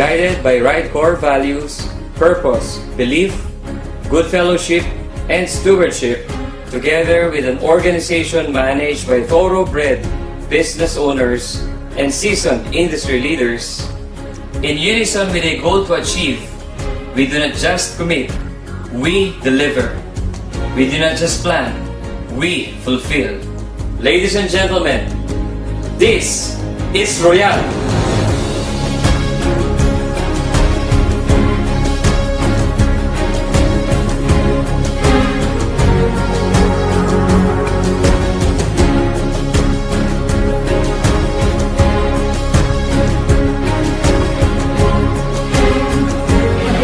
guided by right core values, purpose, belief, good fellowship, and stewardship, together with an organization managed by thoroughbred business owners and seasoned industry leaders, in unison with a goal to achieve, we do not just commit, we deliver. We do not just plan, we fulfill. Ladies and gentlemen, this is Royal.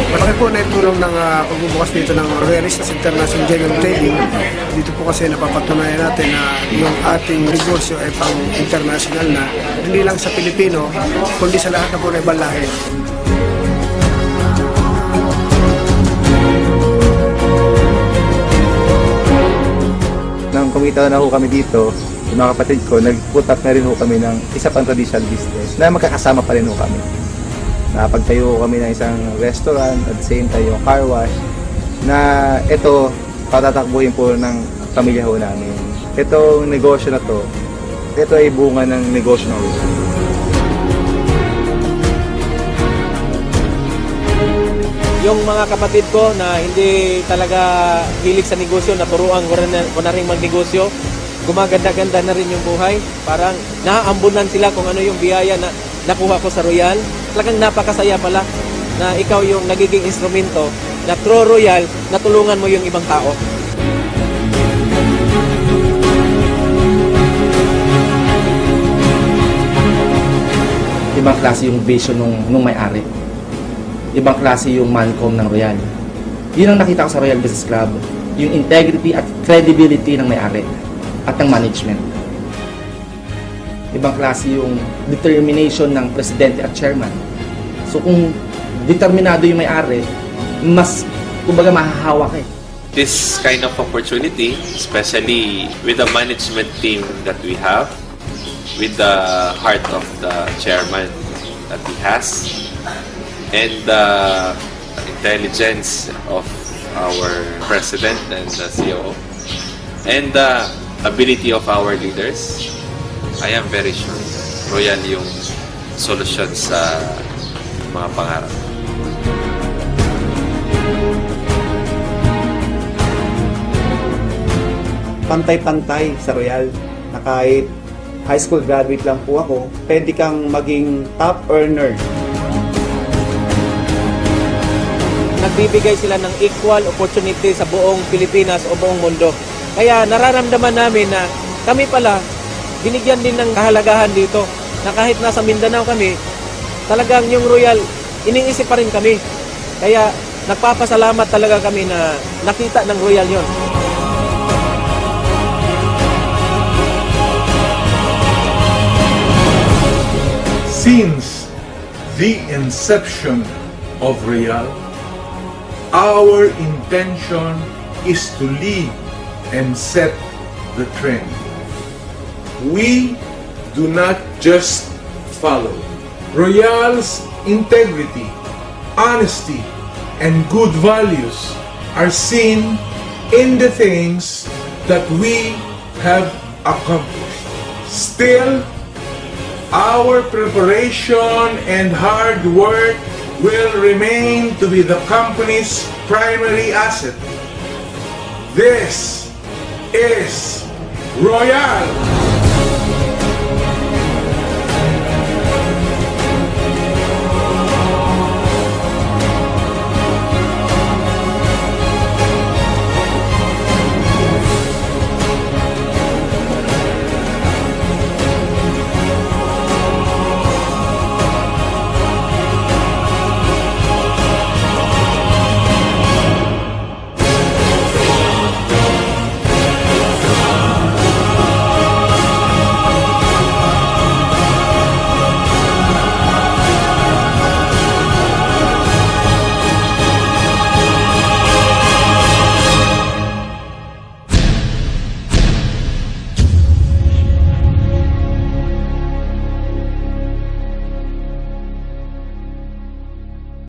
Malaki po na itulong ng pagbubukas dito ng Royalistas International Genuine Trading. Dito po kasi napapatunayan natin na yung ating negosyo ay pang-international na, hindi lang sa Pilipino, kundi sa lahat na po na ibang lahi. Nang kumita na ho kami dito, yung mga kapatid ko, nag-put up na rin ho kami ng isa pang traditional business na magkakasama pa rin ho kami. Napagtayo kami ng isang restaurant at the same time yung car wash na ito patatakbuhin po ng pamilya ho namin. Itong negosyo na to, ito ay bunga ng negosyo ng Royal. Yung mga kapatid ko na hindi talaga hilig sa negosyo, naturuan ko na rin magnegosyo, gumaganda-ganda na rin yung buhay. Parang naaambunan sila kung ano yung biyaya na nakuha ko sa Royal. Talagang napakasaya pala na ikaw yung nagiging instrumento na through Royal, natulungan mo yung ibang tao. Ibang klase yung vision nung may-ari. Ibang klase yung mancom ng Royal. Yun ang nakita ko sa Royal Business Club, yung integrity at credibility ng may-ari at ng management. Ibang klase yung determination ng presidente at chairman. So kung determinado yung may-ari, mas kumbaga mahahawak eh. This kind of opportunity, especially with the management team that we have, with the heart of the chairman that he has, and the intelligence of our president and the COO, and the ability of our leaders, I am very sure Royal yung solusyon sa mga pangarap. Pantay-pantay sa Royal na kahit high school graduate lang po ako, pwede kang maging top earner. Nagbibigay sila ng equal opportunity sa buong Pilipinas o buong mundo. Kaya nararamdaman namin na kami pala, binigyan din ng kahalagahan dito na kahit nasa Mindanao kami, talagang yung Royal, iniisip pa rin kami. Kaya nagpapasalamat talaga kami na nakita ng Royal yon. Since the inception of Royal, our intention is to lead and set the trend. We do not just follow. Royal's integrity, honesty, and good values are seen in the things that we have accomplished. Still, our preparation and hard work will remain to be the company's primary asset. This is Royal.